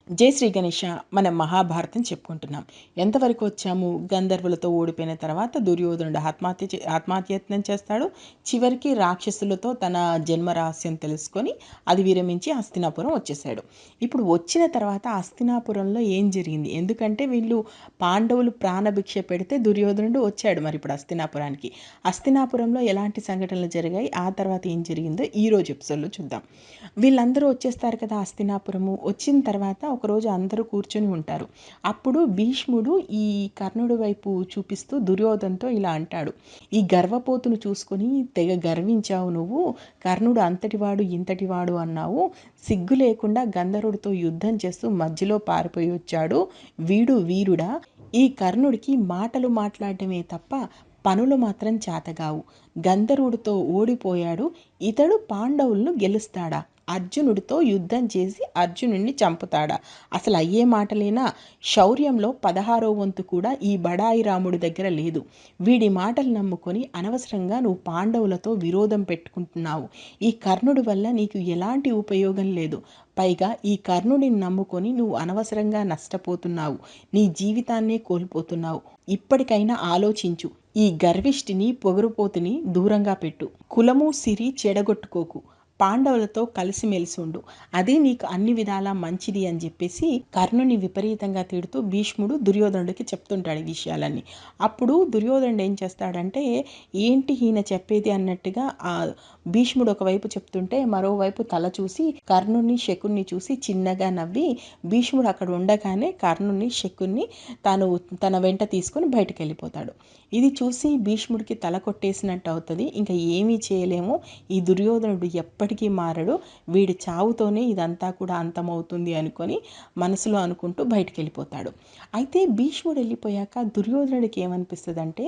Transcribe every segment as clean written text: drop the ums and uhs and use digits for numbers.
జై శ్రీ గణేష. మనం మహాభారతం చెప్పుకుంటున్నాం. ఎంతవరకు వచ్చాము? గంధర్వులతో ఓడిపోయిన తర్వాత దుర్యోధనుడు ఆత్మహత్యత్నం చేస్తాడు. చివరికి రాక్షసులతో తన జన్మ రహస్యం తెలుసుకొని అది విరమించి హస్తినాపురం వచ్చేసాడు. ఇప్పుడు వచ్చిన తర్వాత హస్తినాపురంలో ఏం జరిగింది? ఎందుకంటే వీళ్ళు పాండవులు ప్రాణభిక్ష పెడితే దుర్యోధనుడు వచ్చాడు మరి ఇప్పుడు హస్తినాపురానికి. హస్తినాపురంలో ఎలాంటి సంఘటనలు జరిగాయి, ఆ తర్వాత ఏం జరిగిందో ఈరోజు ఎపిసోడ్లో చూద్దాం. వీళ్ళందరూ వచ్చేస్తారు కదా హస్తినాపురము. వచ్చిన తర్వాత ఒకరోజు అందరూ కూర్చొని ఉంటారు. అప్పుడు భీష్ముడు ఈ కర్ణుడి వైపు చూపిస్తూ దుర్యోధనతో ఇలా అంటాడు, ఈ గర్వపోతును చూసుకొని తెగ గర్వించావు నువ్వు. కర్ణుడు అంతటివాడు ఇంతటివాడు అన్నావు. సిగ్గు లేకుండా గంధర్వుడితో యుద్ధం చేస్తూ మధ్యలో పారిపోయి వచ్చాడు. వీడు వీరుడా? ఈ కర్ణుడికి మాటలు మాట్లాడటమే తప్ప పనులు మాత్రం చేతగావు. గంధర్వుడితో ఓడిపోయాడు. ఇతడు పాండవులను గెలుస్తాడా? అర్జునుడితో యుద్ధం చేసి అర్జునుడిని చంపుతాడా? అసలు అయ్యే మాటలేనా? శౌర్యంలో 16వ వంతు కూడా ఈ బడాయి రాముడి దగ్గర లేదు. వీడి మాటలు నమ్ముకొని అనవసరంగా నువ్వు పాండవులతో విరోధం పెట్టుకుంటున్నావు. ఈ కర్ణుడి వల్ల నీకు ఎలాంటి ఉపయోగం లేదు. పైగా ఈ కర్ణుడిని నమ్ముకొని నువ్వు అనవసరంగా నష్టపోతున్నావు. నీ జీవితాన్నే కోల్పోతున్నావు. ఇప్పటికైనా ఆలోచించు. ఈ గర్విష్ఠిని పొగరుపోతుని దూరంగా పెట్టు. కులము సిరి చెడగొట్టుకోకు. పాండవులతో కలిసిమెలిసి ఉండు. అదే నీకు అన్ని విధాలా మంచిది అని చెప్పేసి కర్ణుని విపరీతంగా తిడుతూ భీష్ముడు దుర్యోధనుడికి చెప్తుంటాడు ఈ విషయాలన్నీ. అప్పుడు దుర్యోధనుడు ఏం చేస్తాడంటే, ఏంటి ఈయన చెప్పేది అన్నట్టుగా ఆ భీష్ముడు ఒకవైపు చెప్తుంటే మరోవైపు తల చూసి కర్ణుని శకుని చూసి చిన్నగా నవ్వి భీష్ముడు అక్కడ ఉండగానే కర్ణుని శకుని తన వెంట తీసుకొని బయటకు వెళ్ళిపోతాడు. ఇది చూసి భీష్ముడికి తల కొట్టేసినట్టు అవుతుంది. ఇంకా ఏమీ చేయలేము. ఈ దుర్యోధనుడు ఎప్పటికీ మారడు. వీడి చావుతోనే ఇదంతా కూడా అంతమవుతుంది అనుకొని మనసులో అనుకుంటూ బయటికి వెళ్ళిపోతాడు. అయితే భీష్ముడు వెళ్ళిపోయాక దుర్యోధనుడికి ఏమనిపిస్తుంది అంటే,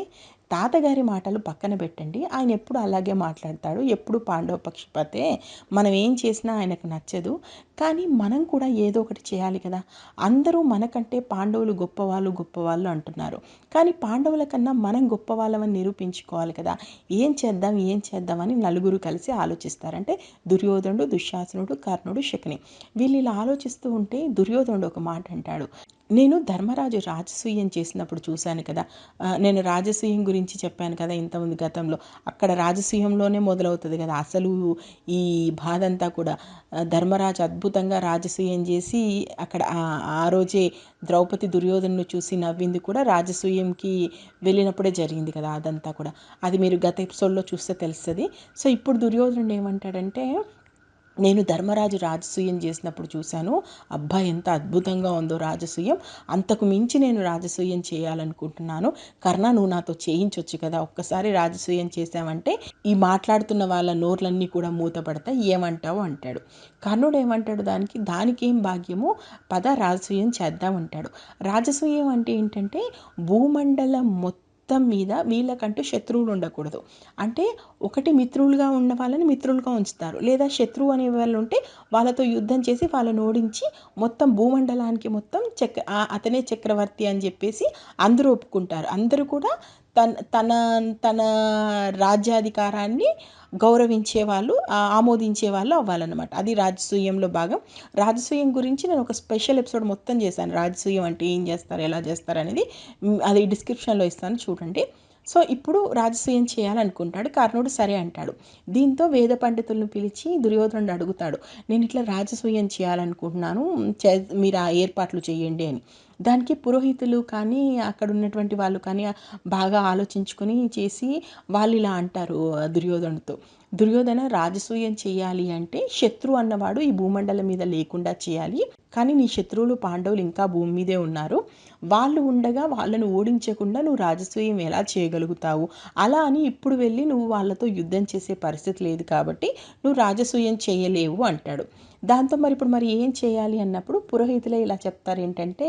తాతగారి మాటలు పక్కన పెట్టండి, ఆయన ఎప్పుడు అలాగే మాట్లాడతాడు, ఎప్పుడు పాండవ పక్షపాతే, మనం ఏం చేసినా ఆయనకు నచ్చదు. కానీ మనం కూడా ఏదో ఒకటి చేయాలి కదా. అందరూ మనకంటే పాండవులు గొప్పవాళ్ళు గొప్పవాళ్ళు అంటున్నారు. కానీ పాండవుల కన్నా మనం గొప్పవాళ్ళమని నిరూపించుకోవాలి కదా. ఏం చేద్దామని నలుగురు కలిసి ఆలోచిస్తారంటే దుర్యోధనుడు, దుశ్శాసనుడు, కర్ణుడు, శకుని. వీళ్ళు ఇలా ఆలోచిస్తూ ఉంటే దుర్యోధనుడు ఒక మాట అంటాడు, నేను ధర్మరాజు రాజసూయం చేసినప్పుడు చూశాను కదా. నేను రాజసూయం గురించి చెప్పాను కదా ఇంతకుముందు గతంలో. అక్కడ రాజసూయంలోనే మొదలవుతుంది కదా అసలు ఈ బాధ అంతా కూడా. ధర్మరాజు అద్భుతంగా రాజసూయం చేసి అక్కడ ఆ రోజే ద్రౌపది దుర్యోధను చూసి నవ్వింది కూడా రాజసూయంకి వెళ్ళినప్పుడే జరిగింది కదా అదంతా కూడా. అది మీరు గత ఎపిసోడ్లో చూస్తే తెలుస్తుంది. సో ఇప్పుడు దుర్యోధనుడు ఏమంటాడంటే, నేను ధర్మరాజు రాజసూయం చేసినప్పుడు చూశాను. అబ్బా ఎంత అద్భుతంగా ఉందో రాజసూయం. అంతకు మించి నేను రాజసూయం చేయాలనుకుంటున్నాను. కర్ణ, నువ్వు నాతో చేయించవచ్చు కదా. ఒక్కసారి రాజసూయం చేసావంటే ఈ మాట్లాడుతున్న వాళ్ళ నోర్లన్నీ కూడా మూతపడతాయి, ఏమంటావు అంటాడు. కర్ణుడు ఏమంటాడు దానికి ఏం భాగ్యము, పద రాజసూయం చేద్దాం అంటాడు. రాజసూయం అంటే ఏంటంటే భూమండలం మొత్తం మీద వీళ్ళకంటూ శత్రువులు ఉండకూడదు. అంటే ఒకటి మిత్రులుగా ఉన్న వాళ్ళని మిత్రులుగా ఉంచుతారు, లేదా శత్రువు అనే వాళ్ళు ఉంటే వాళ్ళతో యుద్ధం చేసి వాళ్ళని ఓడించి మొత్తం భూమండలానికి మొత్తం అతనే చక్రవర్తి అని చెప్పేసి అందరూ ఒప్పుకుంటారు. అందరూ కూడా తన తన తన రాజ్యాధికారాన్ని గౌరవించే వాళ్ళు, ఆమోదించే వాళ్ళు అవ్వాలన్నమాట. అది రాజసూయంలో భాగం. రాజసూయం గురించి నేను ఒక స్పెషల్ ఎపిసోడ్ మొత్తం చేశాను. రాజసూయం అంటే ఏం చేస్తారు, ఎలా చేస్తారు అనేది అది డిస్క్రిప్షన్లో ఇస్తాను చూడండి. సో ఇప్పుడు రాజసూయం చేయాలనుకుంటాడు. కర్ణుడు సరే అంటాడు. దీంతో వేద పండితులను పిలిచి దుర్యోధనుడు అడుగుతాడు, నేను ఇట్లా రాజసూయం చేయాలనుకుంటున్నాను, మీరు ఆ ఏర్పాట్లు చేయండి అని. దానికి పురోహితులు కానీ అక్కడ ఉన్నటువంటి వాళ్ళు కానీ బాగా ఆలోచించుకొని చేసి వాళ్ళు ఇలా అంటారు దుర్యోధనుడితో, దుర్యోధన, రాజసూయం చేయాలి అంటే శత్రు అన్నవాడు ఈ భూమండలం మీద లేకుండా చేయాలి. కానీ నీ శత్రువులు పాండవులు ఇంకా భూమి మీదే ఉన్నారు. వాళ్ళు ఉండగా వాళ్ళను ఓడించకుండా నువ్వు రాజసూయం ఎలా చేయగలుగుతావు? అలా అని ఇప్పుడు వెళ్ళి నువ్వు వాళ్ళతో యుద్ధం చేసే పరిస్థితి లేదు కాబట్టి నువ్వు రాజసూయం చేయలేవు అంటాడు. దాంతో మరి ఏం చేయాలి అన్నప్పుడు పురోహితులే ఇలా చెప్తారు ఏంటంటే,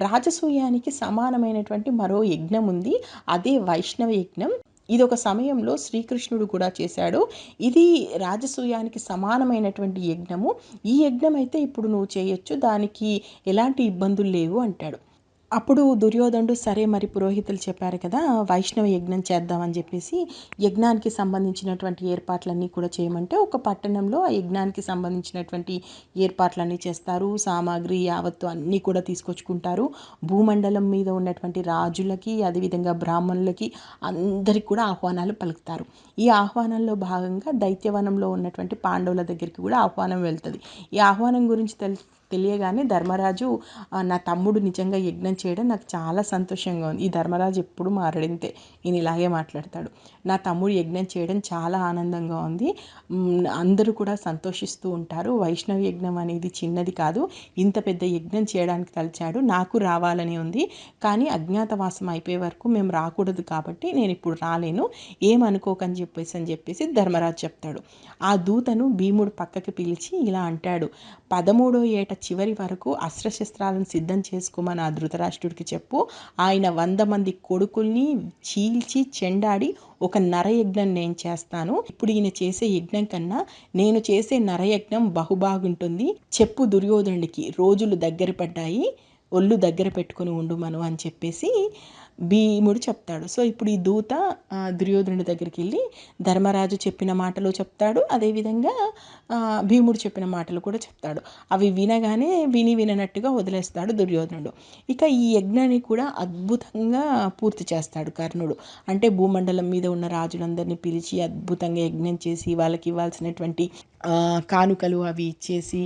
రాజసూయానికి సమానమైనటువంటి మరో యజ్ఞం ఉంది, అదే వైష్ణవ యజ్ఞం. ఇది ఒక సమయంలో శ్రీకృష్ణుడు కూడా చేశాడు. ఇది రాజసూయానికి సమానమైనటువంటి యజ్ఞము. ఈ యజ్ఞం అయితే ఇప్పుడు నువ్వు చేయొచ్చు, దానికి ఎలాంటి ఇబ్బందులు లేవు అంటాడు. అప్పుడు దుర్యోధనుడు సరే మరి పురోహితులు చెప్పారు కదా వైష్ణవ యజ్ఞం చేద్దామని చెప్పేసి యజ్ఞానికి సంబంధించినటువంటి ఏర్పాట్లన్నీ కూడా చేయమంటే ఒక పట్టణంలో ఆ యజ్ఞానికి సంబంధించినటువంటి ఏర్పాట్లన్నీ చేస్తారు. సామాగ్రి యావత్తు అన్నీ కూడా తీసుకొచ్చుకుంటారు. భూమండలం మీద ఉన్నటువంటి రాజులకి అదేవిధంగా బ్రాహ్మణులకి అందరికి కూడా ఆహ్వానాలు పలుకుతారు. ఈ ఆహ్వానంలో భాగంగా దైత్యవనంలో ఉన్నటువంటి పాండవుల దగ్గరికి కూడా ఆహ్వానం వెళ్తుంది. ఈ ఆహ్వానం గురించి తెలియగానే ధర్మరాజు నా తమ్ముడు నిజంగా యజ్ఞం చేయడం నాకు చాలా సంతోషంగా ఉంది. ఈ ధర్మరాజు ఎప్పుడు మారడింతే ఈయన ఇలాగే మాట్లాడతాడు. నా తమ్ముడు యజ్ఞం చేయడం చాలా ఆనందంగా ఉంది. అందరూ కూడా సంతోషిస్తూ ఉంటారు. వైష్ణవ యజ్ఞం అనేది చిన్నది కాదు. ఇంత పెద్ద యజ్ఞం చేయడానికి తలిచాడు. నాకు రావాలని ఉంది. కానీ అజ్ఞాతవాసం అయిపోయే వరకు మేము రాకూడదు కాబట్టి నేను ఇప్పుడు రాలేను. ఏమనుకోకని చెప్పేసి ధర్మరాజు చెప్తాడు. ఆ దూతను భీముడు పక్కకి పిలిచి ఇలా అంటాడు, 13వ ఏట చివరి వరకు అస్త్రశస్త్రాలను సిద్ధం చేసుకోమని ఆ ధృతరాష్ట్రుడికి చెప్పు. ఆయన 100 మంది కొడుకుల్ని చీల్చి చెండాడి ఒక నరయజ్ఞం నేను చేస్తాను. ఇప్పుడు ఈయన చేసే యజ్ఞం కన్నా నేను చేసే నరయజ్ఞం బహుబాగుంటుంది. చెప్పు దుర్యోధనుడికి రోజులు దగ్గర పడ్డాయి, ఒళ్ళు దగ్గర పెట్టుకొని ఉండుమను అని చెప్పేసి భీముడు చెప్తాడు. సో ఇప్పుడు ఈ దూత దుర్యోధనుడి దగ్గరికి వెళ్ళి ధర్మరాజు చెప్పిన మాటలు చెప్తాడు. అదేవిధంగా భీముడు చెప్పిన మాటలు కూడా చెప్తాడు. అవి వినగానే విననట్టుగా వదిలేస్తాడు దుర్యోధనుడు. ఇక ఈ యజ్ఞాన్ని కూడా అద్భుతంగా పూర్తి చేస్తాడు కర్ణుడు. అంటే భూమండలం మీద ఉన్న రాజులందరినీ పిలిచి అద్భుతంగా యజ్ఞం చేసి వాళ్ళకి ఇవ్వాల్సినటువంటి కానుకలు అవి ఇచ్చేసి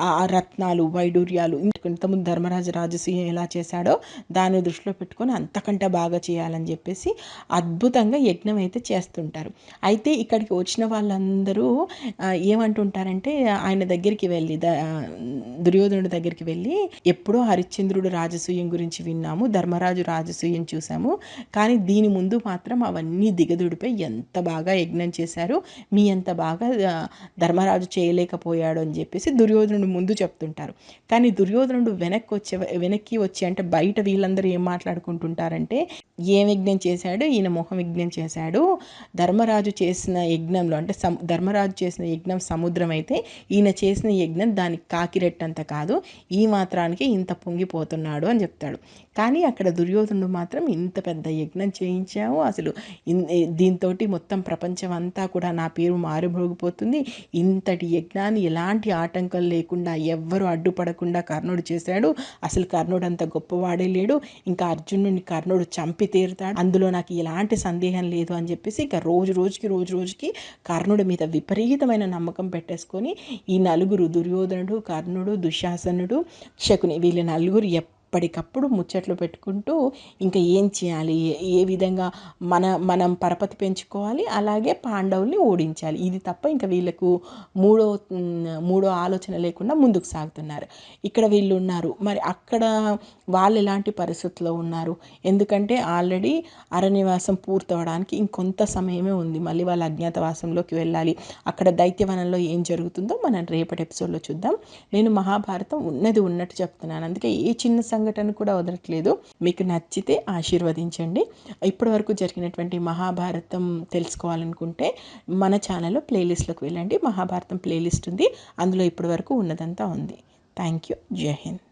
ఆ రత్నాలు వైడూర్యాలు ఇంతకుముందు ధర్మరాజు రాజసూయం ఎలా చేశాడో దాన్ని దృష్టిలో పెట్టుకొని అంతకంటే బాగా చేయాలని చెప్పేసి అద్భుతంగా యజ్ఞం అయితే చేస్తుంటారు. అయితే ఇక్కడికి వచ్చిన వాళ్ళందరూ ఏమంటుంటారంటే ఆయన దగ్గరికి వెళ్ళి దుర్యోధనుడి దగ్గరికి వెళ్ళి ఎప్పుడో హరిశ్చంద్రుడు రాజసూయం గురించి విన్నాము, ధర్మరాజు రాజసూయం చూసాము, కానీ దీని ముందు మాత్రం అవన్నీ దిగదుడిపై ఎంత బాగా యజ్ఞం చేశారు, మీ అంత బాగా ధర్మరాజు చేయలేకపోయాడు అని చెప్పేసి దుర్యోధనుడు ముందు చెప్తుంటారు. కానీ దుర్యోధనుడు వెనక్కి వచ్చి అంటే బయట వీళ్ళందరూ ఏం మాట్లాడుకుంటుంటారంటే ఏం యజ్ఞం చేశాడు, ఈయన మొహం యజ్ఞం చేశాడు, ధర్మరాజు చేసిన యజ్ఞంలో అంటే ధర్మరాజు చేసిన యజ్ఞం సముద్రం అయితే ఈయన చేసిన యజ్ఞం దానికి కాకిరెట్టంత కాదు, ఈ మాత్రానికి ఇంత పొంగిపోతున్నాడు అని చెప్తాడు. కానీ అక్కడ దుర్యోధనుడు మాత్రం ఇంత పెద్ద యజ్ఞం చేయించావు, అసలు దీంతో మొత్తం ప్రపంచం అంతా కూడా నా పేరు మారుమోగిపోతుంది, ఇంతటి యజ్ఞాన్ని ఎలాంటి ఆటంకం లేకుండా ఎవ్వరు అడ్డుపడకుండా కర్ణుడు చేశాడు, అసలు కర్ణుడు అంత గొప్పవాడే లేడు, ఇంకా అర్జునుడిని కర్ణుడు చంపి తీరుతాడు, అందులో నాకు ఎలాంటి సందేహం లేదు అని చెప్పేసి ఇక రోజు రోజుకి కర్ణుడి మీద విపరీతమైన నమ్మకం పెట్టేసుకొని ఈ నలుగురు దుర్యోధనుడు, కర్ణుడు, దుశ్శాసనుడు, శకుని వీళ్ళ నలుగురు ఎప్పటికప్పుడు ముచ్చట్లు పెట్టుకుంటూ ఇంకా ఏం చేయాలి, ఏ విధంగా మనం పరపతి పెంచుకోవాలి, అలాగే పాండవుల్ని ఓడించాలి, ఇది తప్ప ఇంకా వీళ్ళకు మూడో ఆలోచన లేకుండా ముందుకు సాగుతున్నారు. ఇక్కడ వీళ్ళు ఉన్నారు, మరి అక్కడ వాళ్ళు ఎలాంటి పరిస్థితుల్లో ఉన్నారు, ఎందుకంటే ఆల్రెడీ అరణ్యవాసం పూర్తవడానికి ఇంకొంత సమయమే ఉంది, మళ్ళీ వాళ్ళ అజ్ఞాతవాసంలోకి వెళ్ళాలి, అక్కడ దైత్యవనంలో ఏం జరుగుతుందో మనం రేపటి ఎపిసోడ్లో చూద్దాం. నేను మహాభారతం ఉన్నది ఉన్నట్టు చెప్తున్నాను, అందుకే ఏ చిన్న సంఘటన కూడా వదలట్లేదు. మీకు నచ్చితే ఆశీర్వదించండి. ఇప్పటి వరకు జరిగినటువంటి మహాభారతం తెలుసుకోవాలనుకుంటే మన ఛానల్లో ప్లేలిస్ట్లోకి వెళ్ళండి. మహాభారతం ప్లేలిస్ట్ ఉంది, అందులో ఇప్పటి వరకు ఉన్నదంతా ఉంది. Thank you. జై హింద్.